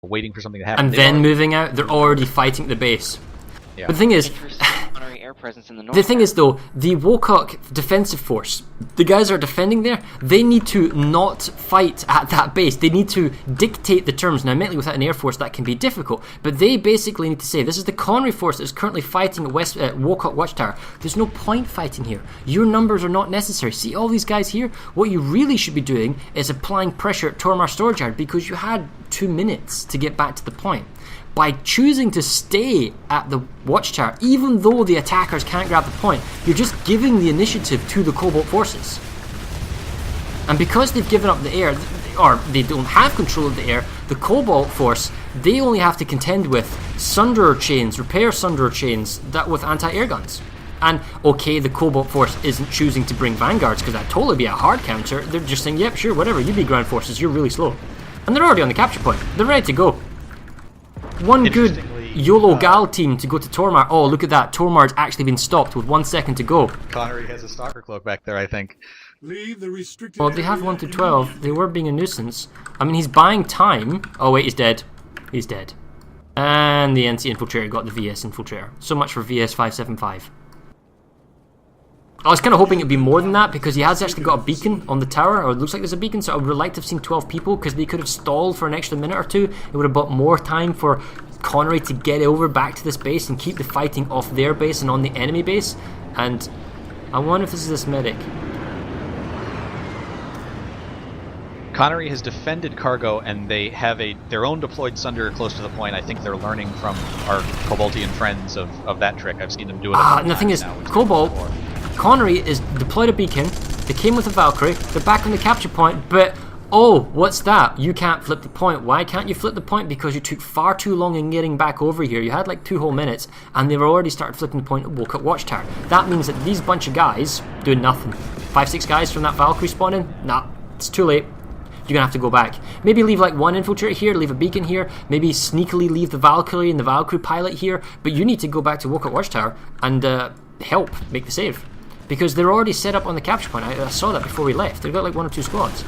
waiting for something to happen. And then moving out, they're already fighting the base. Yeah. But the thing is, Air presence in the, the thing is though, the Wokock defensive force, the guys that are defending there, they need to not fight at that base. They need to dictate the terms. Now, admittedly, without an air force, that can be difficult. But they basically need to say, this is the Connery force that is currently fighting at Wokock Watchtower. There's no point fighting here. Your numbers are not necessary. See all these guys here? What you really should be doing is applying pressure at Tormar Storage Yard, because you had 2 minutes to get back to the point. By choosing to stay at the watchtower, even though the attackers can't grab the point, you're just giving the initiative to the Cobalt forces. And because they've given up the air, or they don't have control of the air, the Cobalt force, they only have to contend with Sunderer chains, repair Sunderer chains that with anti-air guns. And okay, the Cobalt force isn't choosing to bring vanguards, because that'd totally be a hard counter. They're just saying, yep, sure, whatever, you be ground forces, you're really slow. And they're already on the capture point. They're ready to go. One good YOLO Gal team to go to Tormar. Oh, look at that. Tormar's actually been stopped with 1 second to go. Connery has a stalker cloak back there, I think. Leave the restricted Well, they have 1 to 12. They were being a nuisance. I mean, he's buying time. Oh, wait, he's dead. He's dead. And the NC Infiltrator got the VS Infiltrator. So much for VS 575. I was kind of hoping it'd be more than that, because he has actually got a beacon on the tower, or it looks like there's a beacon, so I would have liked to have seen 12 people, because they could have stalled for an extra minute or two. It would have bought more time for Connery to get over back to this base and keep the fighting off their base and on the enemy base. And I wonder if this is this medic. Connery has defended cargo, and they have their own deployed Sunder close to the point. I think they're learning from our Cobaltian friends of that trick. I've seen them do it. And the thing is, Cobalt, Connery is deployed a beacon. They came with a Valkyrie. They're back on the capture point, but oh, what's that? You can't flip the point. Why can't you flip the point? Because you took far too long in getting back over here. You had like 2 whole minutes, and they've already started flipping the point at Wokock Watchtower. That means that these bunch of guys doing nothing. 5-6 guys from that Valkyrie spawning? Nah, it's too late. You're gonna have to go back. Maybe leave like 1 infiltrator here, leave a beacon here, maybe sneakily leave the Valkyrie and the Valkyrie pilot here, but you need to go back to Wokock Watchtower and help make the save. Because they're already set up on the capture point. I saw that before we left. They've got like 1 or 2 squads.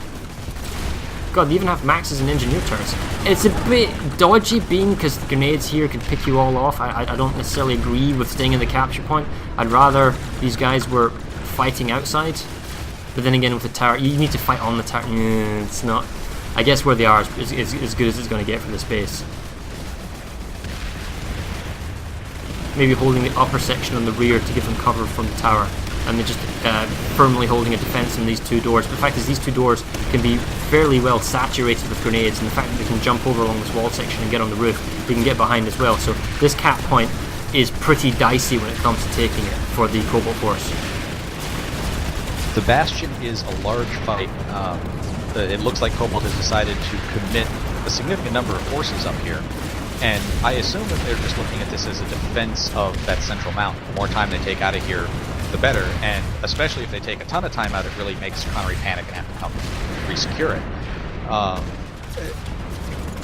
God, they even have maxes and engineer turrets. It's a bit dodgy being, because the grenades here could pick you all off. I don't necessarily agree with staying in the capture point. I'd rather these guys were fighting outside. But then again, with the tower, you need to fight on the tower. It's not. I guess where they are is as good as it's going to get from this base. Maybe holding the upper section on the rear to give them cover from the tower. And they're just firmly holding a defense in these 2 doors. But the fact is, these 2 doors can be fairly well saturated with grenades, and the fact that they can jump over along this wall section and get on the roof, they can get behind as well. So this cap point is pretty dicey when it comes to taking it for the Cobalt force. The Bastion is a large fight. It looks like Cobalt has decided to commit a significant number of forces up here. And I assume that they're just looking at this as a defense of that central mountain. The more time they take out of here, the better. And especially if they take a ton of time out, it really makes Connery panic and have to come re-secure it.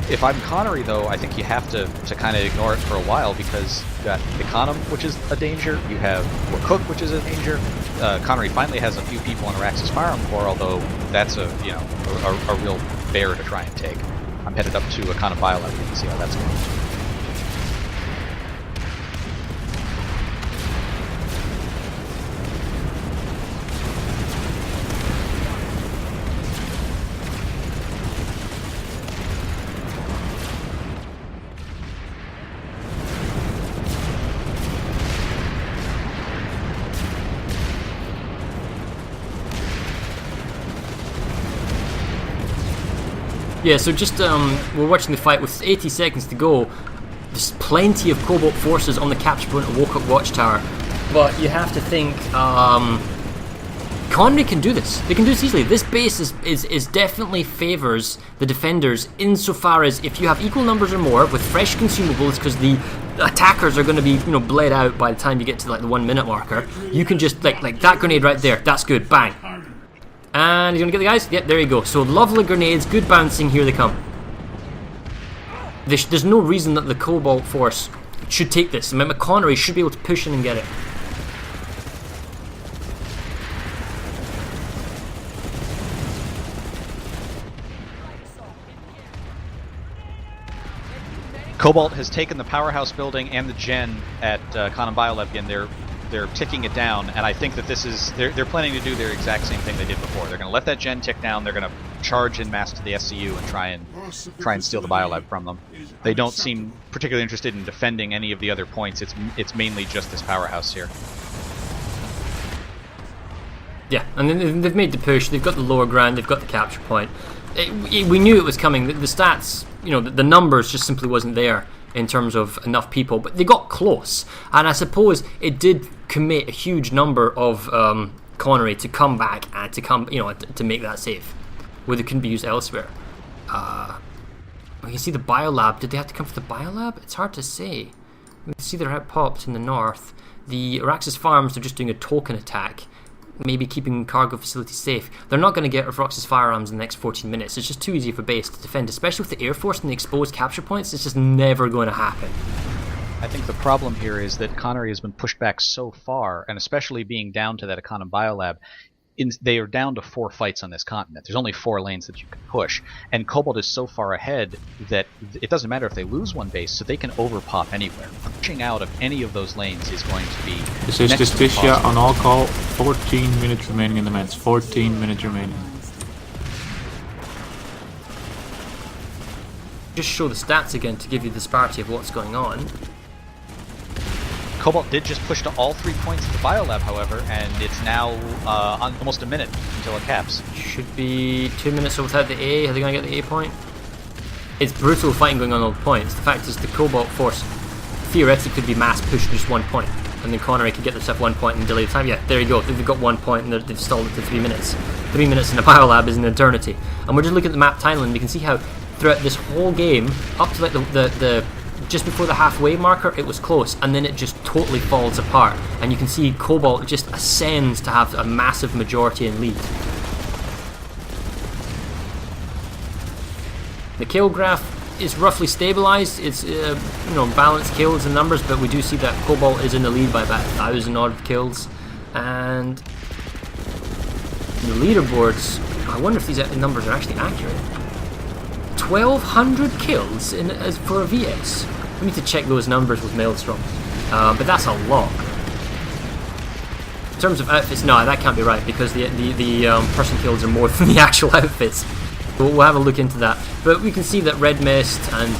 If I'm Connery, though, I think you have to kind of ignore it for a while, because you've got Econom, which is a danger. You have Cook, which is a danger. Connery finally has a few people in Arax's Firearm Corps, although that's a real bear to try and take. I'm headed up to Econom Biolab to see how that's going. Yeah, so just, we're watching the fight with 80 seconds to go. There's plenty of Cobalt forces on the capture point at Wokock Watchtower, but you have to think, Connery can do this. They can do this easily. This base is definitely favours the defenders insofar as if you have equal numbers or more with fresh consumables, because the attackers are going to be, bled out by the time you get to like the 1 minute marker. You can just like that grenade right there. That's good. Bang. And he's going to get the guys? Yep, there you go. So lovely grenades, good bouncing, here they come. There's no reason that the Cobalt force should take this. I mean, Connery should be able to push in and get it. Cobalt has taken the powerhouse building and the gen at Con and Biolab again. They're ticking it down, and I think that this is they're planning to do their exact same thing they did before. They're going to let that gen tick down. They're going to charge en masse to the SCU and try and steal the Biolab from them. They don't seem particularly interested in defending any of the other points. It's mainly just this powerhouse here. Yeah, and then they've made the push. They've got the lower ground. They've got the capture point. We knew it was coming. The stats, the numbers just simply wasn't there in terms of enough people, but they got close. And I suppose it did commit a huge number of Connery to come back and to make that save, where they couldn't be used elsewhere. You can see the Biolab. Did they have to come for the Biolab? It's hard to say. You can see they're out popped in the north. The Araxis farms are just doing a token attack, maybe keeping cargo facilities safe. They're not going to get Araxis firearms in the next 14 minutes. It's just too easy of a base to defend, especially with the Air Force and the exposed capture points. It's just never going to happen. I think the problem here is that Connery has been pushed back so far, and especially being down to that Econ Biolab, they are down to 4 fights on this continent. There's only 4 lanes that you can push, and Cobalt is so far ahead that it doesn't matter if they lose one base, so they can overpop anywhere. Pushing out of any of those lanes is going to be This is Justicia on all call. 14 minutes remaining in the match. 14 minutes remaining. Just show the stats again to give you the disparity of what's going on. Cobalt did just push to all 3 points of the Biolab, however, and it's now almost a minute until it caps. Should be 2 minutes without the A. Are they going to get the A point? It's brutal fighting going on all the points. The fact is the Cobalt force theoretically could be mass pushed just 1 point, and then Connery could get themselves 1 point and delay the time. Yeah, there you go. They've got 1 point and they've stalled it to 3 minutes. 3 minutes in a Biolab is an eternity. And we're just looking at the map timeline. You can see how throughout this whole game, up to like the just before the halfway marker, it was close, and then it just totally falls apart. And you can see Cobalt just ascends to have a massive majority in lead. The kill graph is roughly stabilized. It's balanced kills and numbers, but we do see that Cobalt is in the lead by about 1,000 odd kills. And the leaderboards, I wonder if these numbers are actually accurate. 1,200 kills for a VS. We need to check those numbers with Maelstrom, but that's a lot. In terms of outfits, no, that can't be right, because the person kills are more than the actual outfits. We'll have a look into that. But we can see that Red Mist and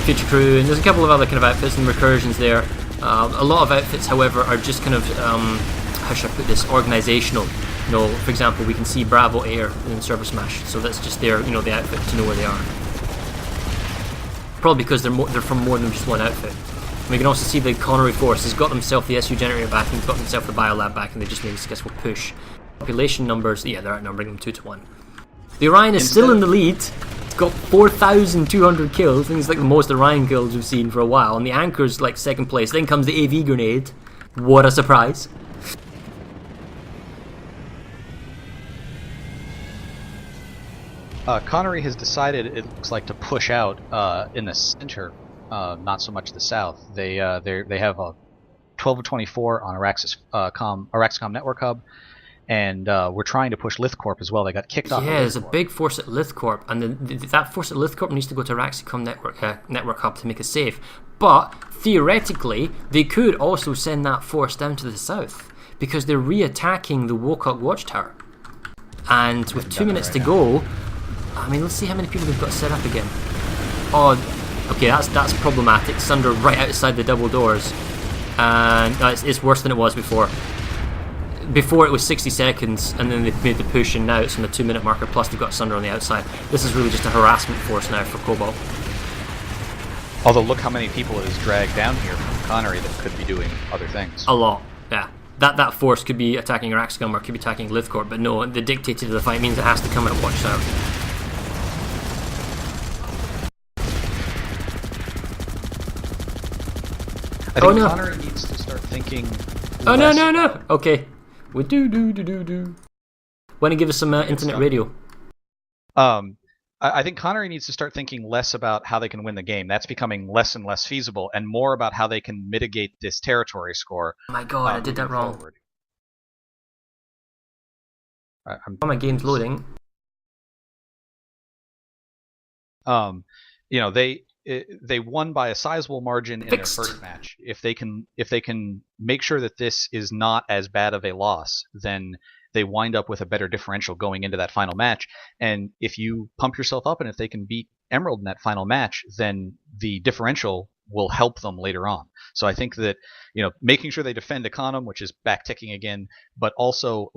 Future Crew, and there's a couple of other kind of outfits and recursions there. A lot of outfits, however, are just kind of, how should I put this, organizational. For example, we can see Bravo Air in Server Smash, so that's just their, the outfit to know where they are. Probably because they're from more than just one outfit. And we can also see the Connery Force has got themselves the SU generator back and got themselves the Biolab back, and they just made a successful push. Population numbers, yeah, they're outnumbering them 2 to 1. The Orion is still in the lead. It's got 4,200 kills. I think it's like the most Orion kills we've seen for a while. And the Anchor's like 2nd place. Then comes the AV grenade. What a surprise. Connery has decided, it looks like, to push out in the center, not so much the south. They have a 12 of 24 on Araxicom Network Hub, and we're trying to push Lithcorp as well. They got kicked off. Yeah, there's a big force at Lithcorp, and that force at Lithcorp needs to go to Araxicom Network Hub to make a save. But theoretically, they could also send that force down to the south, because they're re-attacking the Wokoc Watchtower. And with 2 minutes to go, I mean, let's see how many people they've got set up again. Oh, okay, that's problematic. Sunder right outside the double doors, and it's worse than it was before. Before it was 60 seconds, and then they've made the push, and now it's on the 2 minute marker. Plus they've got Sunder on the outside. This is really just a harassment force now for Cobalt. Although look how many people it has dragged down here from Connery that could be doing other things. A lot, yeah. That force could be attacking Araxicom or could be attacking Lithcorp, but no, the dictator of the fight means it has to come out Watchtower. I think Connery needs to start thinking. Oh no! Okay, we do. Want to give us some internet radio? I think Connery needs to start thinking less about how they can win the game. That's becoming less and less feasible, and more about how they can mitigate this territory score. Oh my god, I did that wrong. My game's loading. they won by a sizable margin in their first match. If they can make sure that this is not as bad of a loss, then they wind up with a better differential going into that final match. And if you pump yourself up, and if they can beat Emerald in that final match, then the differential will help them later on. So I think that, making sure they defend Econom, which is back ticking again, but also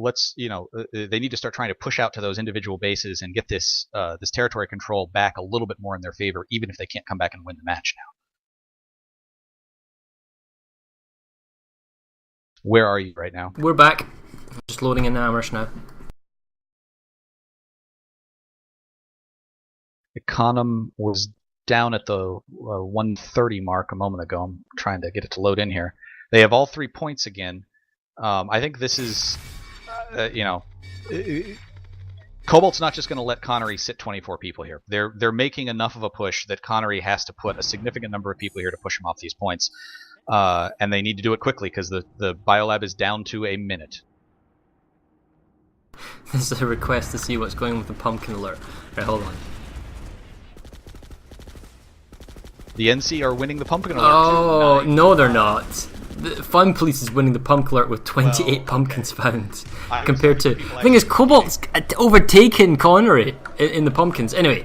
they need to start trying to push out to those individual bases and get this territory control back a little bit more in their favor, even if they can't come back and win the match now. Where are you right now? We're back. Just loading in the Amherst now. Econom was down at the 130 mark a moment ago. I'm trying to get it to load in here. They have all 3 points again. I think this is, Cobalt's not just going to let Connery sit 24 people here. They're making enough of a push that Connery has to put a significant number of people here to push him off these points. And they need to do it quickly because the biolab is down to a minute. This is a request to see what's going on with the pumpkin alert. Right, hold on. The NC are winning the pumpkin alert. Oh, no they're not. The Fun Police is winning the pumpkin alert with 28 pumpkins found. Compared to... The thing is, Cobalt's overtaken Connery in the pumpkins. Anyway,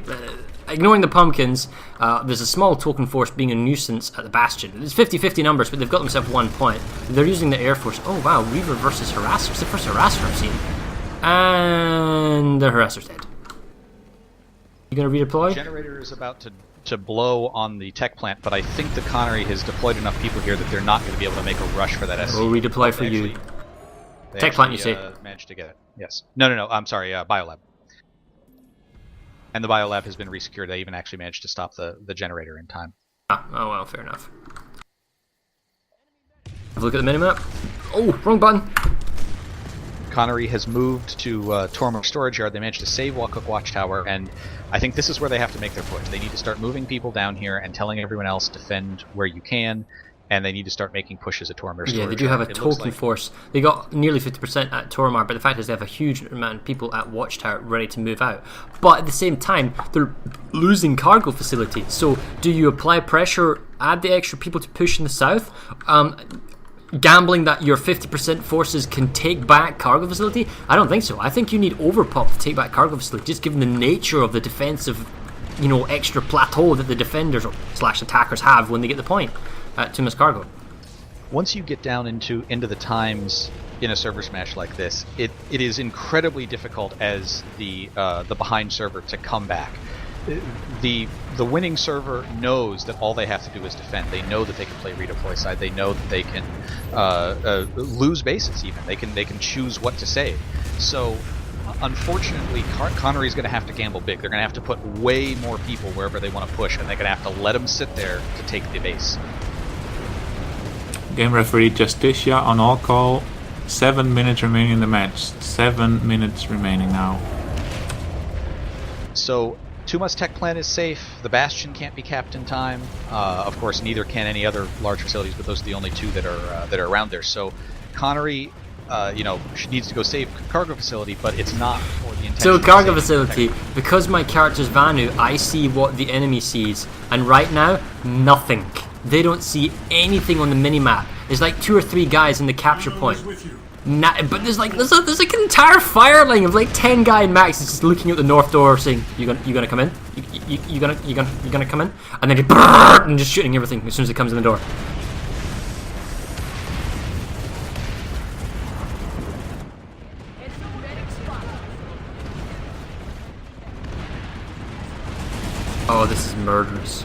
ignoring the pumpkins, there's a small token force being a nuisance at the Bastion. It's 50-50 numbers, but they've got themselves 1 point. They're using the Air Force. Oh wow, Reaver versus Harasser. It's the first Harasser I've seen. And the Harasser's dead. You gonna redeploy? The generator is about to blow on the tech plant, but I think the Connery has deployed enough people here that they're not going to be able to make a rush for that SC. We'll redeploy for you. Tech plant, you say? Managed to get it. Yes. No. I'm sorry. Biolab. And the biolab has been resecured. They even actually managed to stop the generator in time. Ah, oh well, fair enough. Have a look at the minimap. Oh, wrong button. Connery has moved to Tormar Storage Yard. They managed to save Walcook Watchtower, and I think this is where they have to make their push. They need to start moving people down here and telling everyone else defend where you can, and they need to start making pushes at Tormar Storage Yard. Yeah, they do have a token force. They got nearly 50% at Tormar, but the fact is they have a huge amount of people at Watchtower ready to move out. But at the same time, they're losing cargo facility. So do you apply pressure, add the extra people to push in the south? Gambling that your 50% forces can take back cargo facility? I don't think so. I think you need overpop to take back cargo facility, just given the nature of the defensive, extra plateau that the defenders / attackers have when they get the point at Tumas Cargo. Once you get down into the times in a server smash like this, it is incredibly difficult as the behind server to come back. The winning server knows that all they have to do is defend. They know that they can play redeploy side. They know that they can lose bases even. They can choose what to save. So unfortunately, Connery's going to have to gamble big. They're going to have to put way more people wherever they want to push, and they're going to have to let them sit there to take the base. Game referee Justicia on all call. 7 minutes remaining in the match. 7 minutes remaining now. So Tumas Tech Plant is safe. The Bastion can't be capped in time. Of course, neither can any other large facilities, but those are the only two that are around there. So Connery, needs to go save cargo facility, but it's not for the intention. So cargo facility, because my character's Vanu, I see what the enemy sees, and right now, nothing. They don't see anything on the minimap. There's like 2 or 3 guys in the capture point. But there's like an entire fire line of like 10 guy in max just looking at the north door saying, you gonna come in? You gonna come in? And then and just shooting everything as soon as it comes in the door. Oh, this is murderous.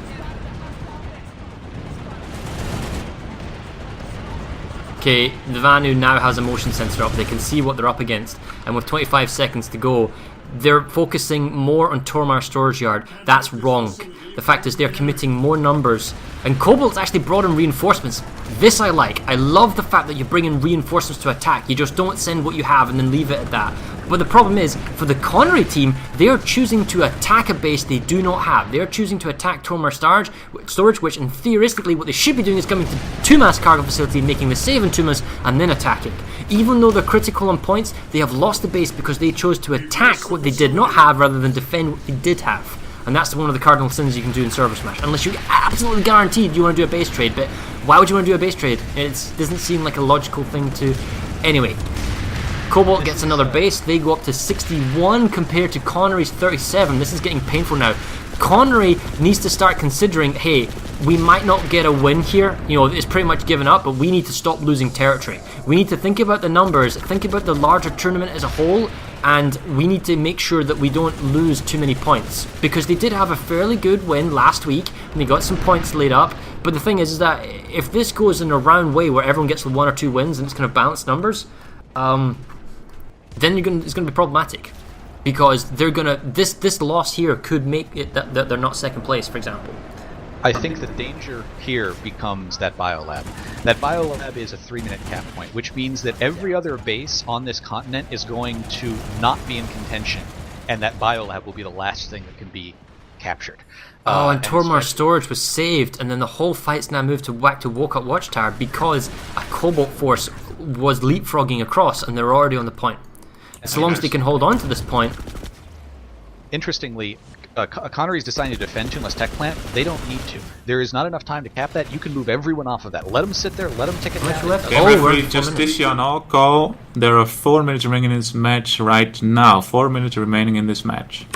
Okay, the Vanu now has a motion sensor up. They can see what they're up against, and with 25 seconds to go, they're focusing more on Tormar Storage Yard. That's wrong. The fact is they're committing more numbers, and Cobalt's actually brought in reinforcements. This I like. I love the fact that you bring in reinforcements to attack. You just don't send what you have and then leave it at that. But the problem is, for the Connery team, they are choosing to attack a base they do not have. They are choosing to attack Tormar Storage, which, and theoretically, what they should be doing is coming to Tumas Cargo Facility, making the save in Tumas, and then attacking. Even though they're critical on points, they have lost the base because they chose to attack what they did not have rather than defend what they did have. and that's one of the cardinal sins you can do in server smash, unless you're absolutely guaranteed you want to do a base trade. But why would you want to do a base trade? It doesn't seem like a logical thing to. Anyway, Cobalt gets another base. They go up to 61 compared to Connery's 37. This is getting painful now. Connery needs to start considering, hey, we might not get a win here. You know, it's pretty much given up, but we need to stop losing territory. We need to think about the numbers, think about the larger tournament as a whole, and we need to make sure that we don't lose too many points. Because they did have a fairly good win last week, and they got some points laid up. But the thing is that if this goes in a round way where everyone gets 1 or 2 wins and it's going to balance numbers, then it's going to be problematic. Because they're gonna this loss here could make it that they're not second place, for example. I think the danger here becomes that biolab. That biolab is a 3-minute cap point, which means that every other base on this continent is going to not be in contention, and that biolab will be the last thing that can be captured. And Tormar storage was saved, and then the whole fight's now moved back to Woke Up Watchtower because a Cobalt force was leapfrogging across, and they're already on the point. As long as they can hold on to this point. Interestingly, Connery's deciding to defend Tuneless Tech Plant. They don't need to. There is not enough time to cap that. You can move everyone off of that. Let them sit there. Let them take it down. Referee Justicia on all call. There are 4 minutes remaining in this match right now. 4 minutes remaining in this match.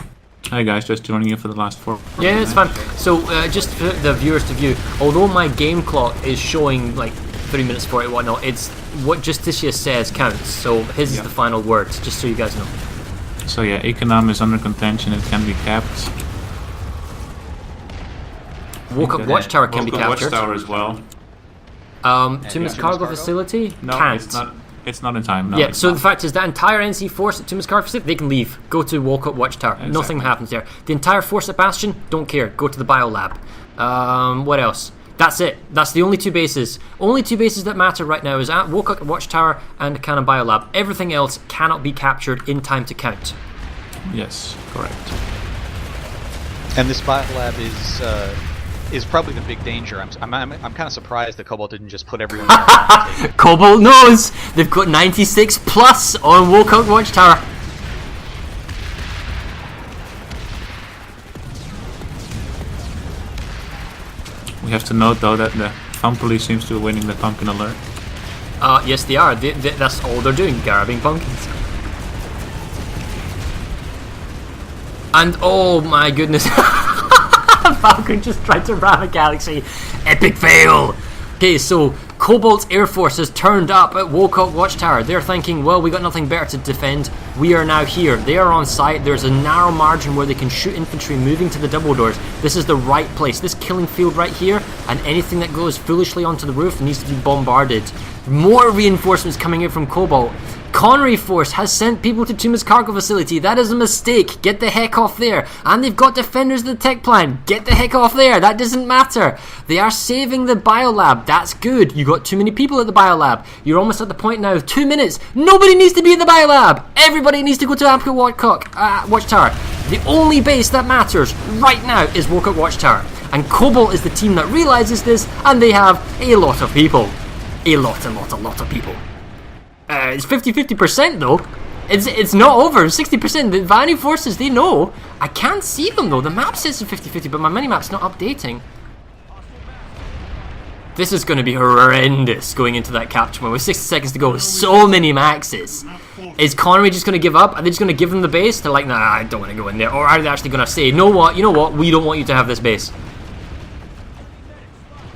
Hi guys, just joining you for the last 4 minutes. Yeah, it's fine. So just for the viewers to view, although my game clock is showing like 3 minutes for it and whatnot, it's what Justicia says counts. So his is the final words, just so you guys know. So yeah, Econom is under contention. It can be capped. Woke Up Watchtower can be captured. Watchtower as well. Tumas Cargo Facility No, can't. it's not in time. No, yeah, so the fact is that entire NC force at Tumas Cargo Facility, they can leave. Go to Woke Up Watchtower. Exactly. Nothing happens there. The entire force at Bastion, don't care. Go to the Biolab. What else? That's it. That's the only 2 bases. Only 2 bases that matter right now is at Woke Up Watchtower and Cannon Biolab. Everything else cannot be captured in time to count. Yes, correct. And this biolab is probably the big danger. I'm kind of surprised that Cobalt didn't just put everyone there. Cobalt knows they've got 96 plus on Woke Up Watchtower. We have to note though that the Thumb Police seems to be winning the pumpkin alert. Yes they are. That's all they're doing, grabbing pumpkins. And oh my goodness, Falcon just tried to ram a galaxy. Epic fail. Okay, so Cobalt's Air Force has turned up at Woke Up Watchtower. They're thinking, well, we got nothing better to defend. We are now here. They are on site. There's a narrow margin where they can shoot infantry moving to the double doors. This is the right place. This killing field right here, and anything that goes foolishly onto the roof needs to be bombarded. More reinforcements coming in from Cobalt. Connery Force has sent people to Tumas Cargo Facility. That is a mistake. Get the heck off there. And they've got defenders of the tech plant. Get the heck off there. That doesn't matter. They are saving the biolab. That's good. You got too many people at the biolab. You're almost at the point now. 2 minutes. Nobody needs to be in the biolab. Everybody needs to go to Amco Watchtower. The only base that matters right now is Woke Up Watchtower. And Cobalt is the team that realizes this, and they have a lot of people. A lot of people. It's 50-50% though. It's not over. 60%. The Vanny forces, they know. I can't see them though. The map says it's 50-50, but my minimap's not updating. This is going to be horrendous going into that capture point with 60 seconds to go with so many maxes. Is Connery just going to give up? Are they just going to give them the base? They're like, nah, I don't want to go in there. Or are they actually going to say, you know what, we don't want you to have this base?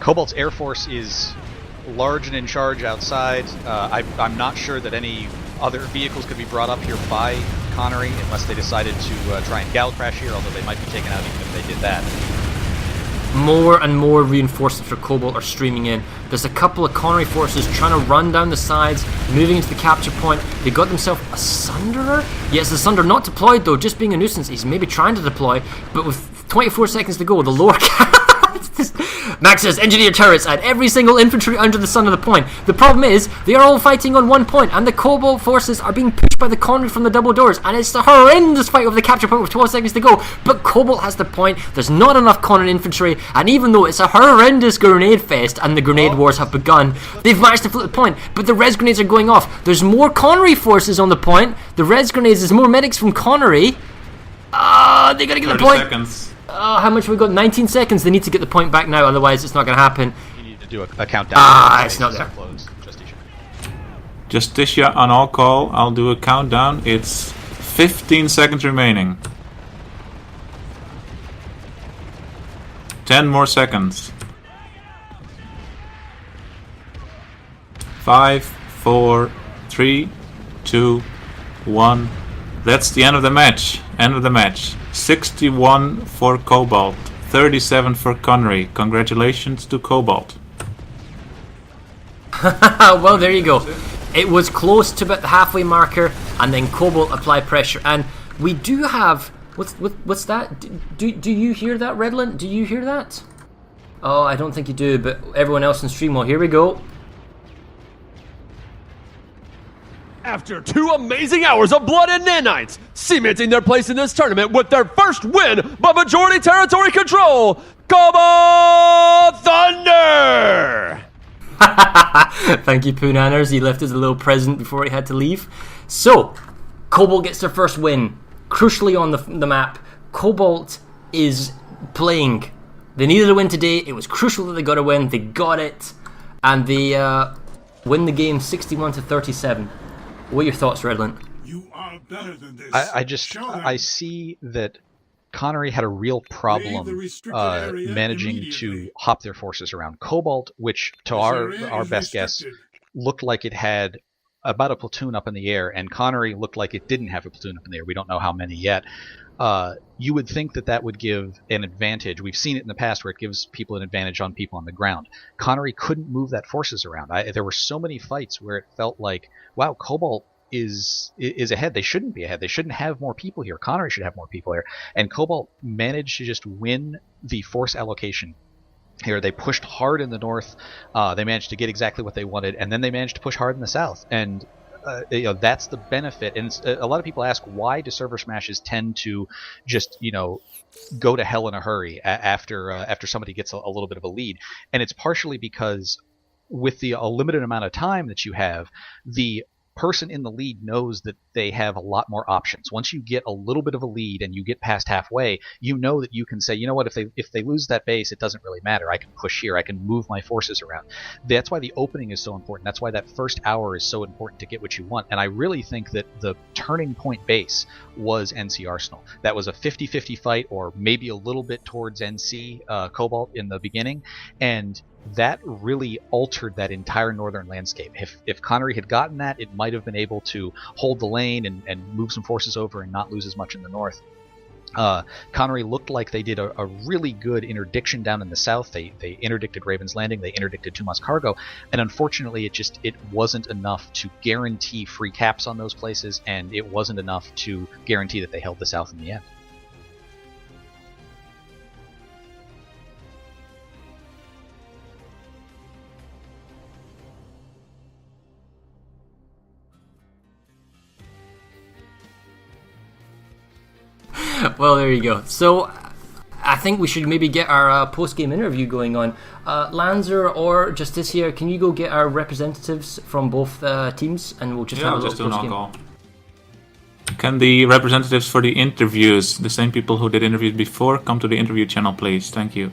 Cobalt's Air Force is large and in charge outside. I'm not sure that any other vehicles could be brought up here by Connery unless they decided to try and gal crash here, although they might be taken out even if they did that. More and more reinforcements for Cobalt are streaming in. There's a couple of Connery forces trying to run down the sides, moving into the capture point. They got themselves a Sunderer? Yes, the Sunderer not deployed though, just being a nuisance. He's maybe trying to deploy, but with 24 seconds to go, the lower Max says engineer turrets at every single infantry under the sun of the point. The problem is they are all fighting on one point, and the Cobalt forces are being pushed by the Connery from the double doors, and it's a horrendous fight over the capture point with 12 seconds to go. But Cobalt has the point. There's not enough Connery infantry, and even though it's a horrendous grenade fest and the grenade wars have begun, they've managed to flip the point. But the res grenades are going off. There's more Connery forces on the point. The res grenades is more medics from Connery. They gotta get the point. Seconds. How much have we got? 19 seconds. They need to get the point back now, otherwise it's not going to happen. You need to do a countdown. It's not there. Justicia on all call. I'll do a countdown. It's 15 seconds remaining. 10 more seconds. 5, 4, 3, 2, 1. That's the end of the match. End of the match. 61 for Cobalt. 37 for Connery. Congratulations to Cobalt. Well, there you go. It was close to about the halfway marker, and then Cobalt applied pressure. And we do have... What's that? Do you hear that, Redland? Do you hear that? Oh, I don't think you do, but everyone else in stream will. Here we go. After 2 amazing hours of blood and nanites, cementing their place in this tournament with their first win by majority territory control, Cobalt Thunder! Thank you, Poonanners. He left us a little present before he had to leave. So, Cobalt gets their first win. Crucially on the map, Cobalt is playing. They needed a win today. It was crucial that they got a win. They got it. And they win the game 61-37. What are your thoughts, Redland? You are better than this. I see that Connery had a real problem managing to hop their forces around. Cobalt, which to our best guess looked like it had about a platoon up in the air, and Connery looked like it didn't have a platoon up in the air. We don't know how many yet. You would think that would give an advantage. We've seen it in the past where it gives people an advantage on people on the ground. Connery couldn't move that forces around. There were so many fights where it felt like, wow, Cobalt is ahead. They shouldn't be ahead. They shouldn't have more people here. Connery should have more people here. And Cobalt managed to just win the force allocation here. They pushed hard in the north. They managed to get exactly what they wanted, and then they managed to push hard in the south. And that's the benefit. And a lot of people ask, why do server smashes tend to just go to hell in a hurry after somebody gets a little bit of a lead? And it's partially because with a limited amount of time that you have, the person in the lead knows that they have a lot more options. Once you get a little bit of a lead and you get past halfway, you know that you can say, you know what, if they lose that base, it doesn't really matter. I can push here. I can move my forces around. That's why the opening is so important. That's why that first hour is so important to get what you want. And I really think that the turning point base was NC Arsenal. That was a 50-50 fight, or maybe a little bit towards NC Cobalt in the beginning. And that really altered that entire northern landscape. If Connery had gotten that, it might have been able to hold the lane and move some forces over and not lose as much in the north. Connery looked like they did a really good interdiction down in the south. They interdicted Raven's Landing, they interdicted Tumas Cargo, and unfortunately it wasn't enough to guarantee free caps on those places, and it wasn't enough to guarantee that they held the south in the end. Well, there you go. So, I think we should maybe get our post-game interview going on. Lanzer or Justicia, can you go get our representatives from both teams, and we'll just have a little post-game. Call. Can the representatives for the interviews, the same people who did interviews before, come to the interview channel, please? Thank you.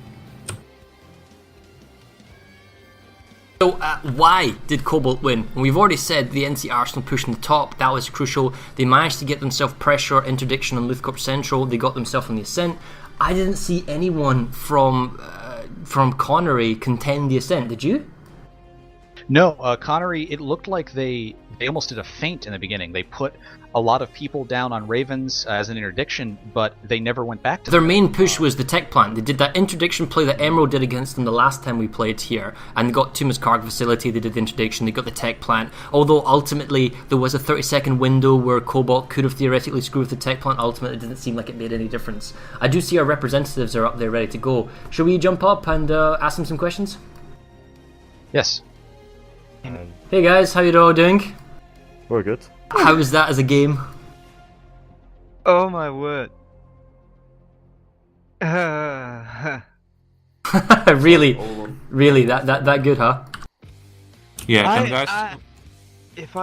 So, why did Cobalt win? We've already said the NC Arsenal pushing the top, that was crucial. They managed to get themselves pressure, interdiction on Luthcorp Central, they got themselves on the ascent. I didn't see anyone from Connery contend the ascent, did you? No, Connery, it looked like they almost did a feint in the beginning. They put a lot of people down on Ravens as an interdiction, but they never went back to their main push was the tech plant. They did that interdiction play that Emerald did against them the last time we played here, and they got Tumas Cargo Facility, they did the interdiction, they got the tech plant. Although ultimately there was a 30-second window where Cobalt could have theoretically screwed with the tech plant, ultimately it didn't seem like it made any difference. I do see our representatives are up there ready to go. Shall we jump up and ask them some questions? Yes. Hey guys, how you all doing? We're good. How was that as a game? Oh my word. Really, that good, huh? Yeah, guys. If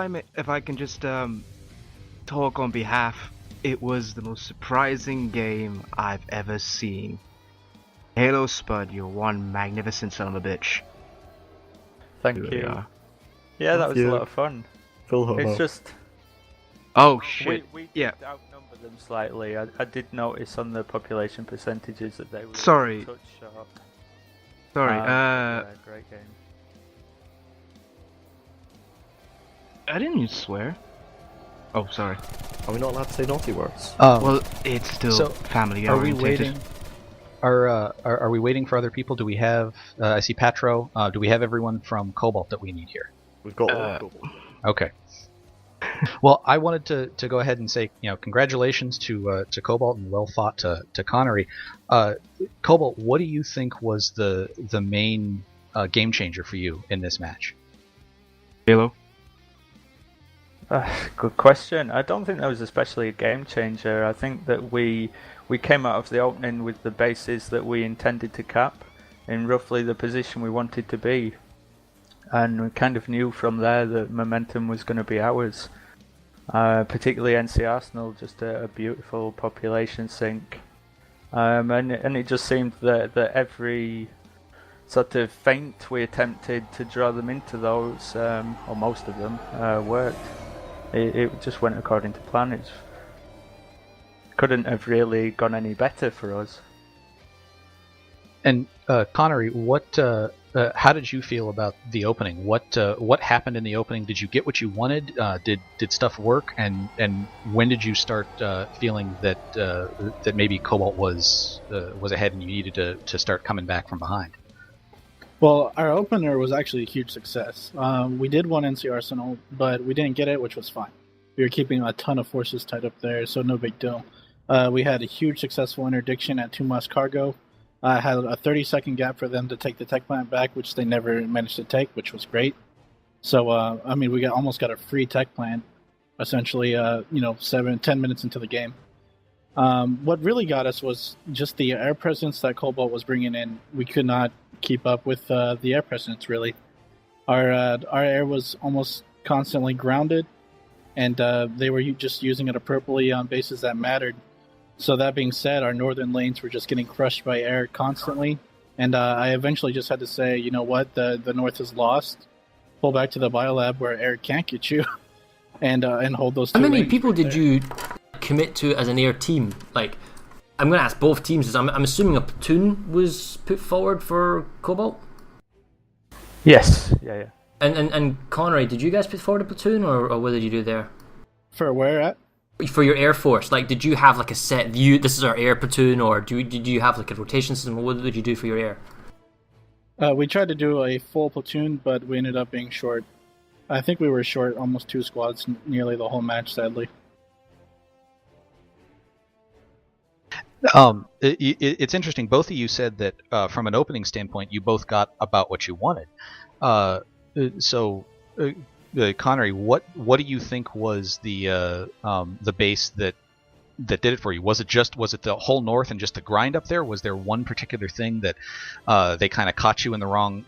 I can just talk on behalf, it was the most surprising game I've ever seen. Halo Spud, you're one magnificent son of a bitch. Thank Here we you. are. Yeah, that was a you. lot of fun. Full homo. It's just Oh shit. we did Yeah. outnumber them slightly. I did notice on the population percentages that they were Sorry. a touch short. Sorry. Yeah, great game. I didn't even swear. Oh, sorry. Are we not allowed to say naughty words? Well, it's still so, family are we oriented. waiting? Are we waiting for other people? Do we have? I see Patro. Do we have everyone from Cobalt that we need here? We've got all of them. Okay. Well, I wanted to go ahead and say, congratulations to Cobalt and well fought to Connery. Cobalt, what do you think was the main game changer for you in this match? Halo. Good question. I don't think that was especially a game changer. I think that we came out of the opening with the bases that we intended to cap in roughly the position we wanted to be. And we kind of knew from there that momentum was going to be ours. Particularly NC Arsenal, just a beautiful population sink. And it just seemed that every sort of feint we attempted to draw them into those, or most of them, worked. It just went according to plan. It couldn't have really gone any better for us. And Connery, how did you feel about the opening? What happened in the opening? Did you get what you wanted? Did stuff work? And when did you start feeling that maybe Cobalt was ahead and you needed to start coming back from behind? Well, our opener was actually a huge success. We did one NC Arsenal, but we didn't get it, which was fine. We were keeping a ton of forces tied up there, so no big deal. We had a huge successful interdiction at Tumas Cargo. Had a 30-second gap for them to take the tech plant back, which they never managed to take, which was great. So, we almost got a free tech plant, essentially, 7-10 minutes into the game. What really got us was just the air presence that Cobalt was bringing in. We could not keep up with the air presence, really. Our air was almost constantly grounded, and they were just using it appropriately on bases that mattered. So that being said, our northern lanes were just getting crushed by air constantly, and I eventually just had to say, you know what, the north is lost. Pull back to the biolab where air can't get you, and hold those two How many lanes people right did there. you commit to as an air team? Like, I'm going to ask both teams. I'm assuming a platoon was put forward for Cobalt? Yes, yeah. And Connery, did you guys put forward a platoon, or what did you do there? For where at? For your Air Force, like, did you have like a set view, this is our air platoon, or did you have like a rotation system, or what did you do for your air? We tried to do a full platoon, but we ended up being short. I think we were short almost 2 squads nearly the whole match, sadly. It's interesting. Both of you said that from an opening standpoint, you both got about what you wanted. Connery, what do you think was the base that did it for you? Was it the whole north and just the grind up there? Was there one particular thing that they kind of caught you in the wrong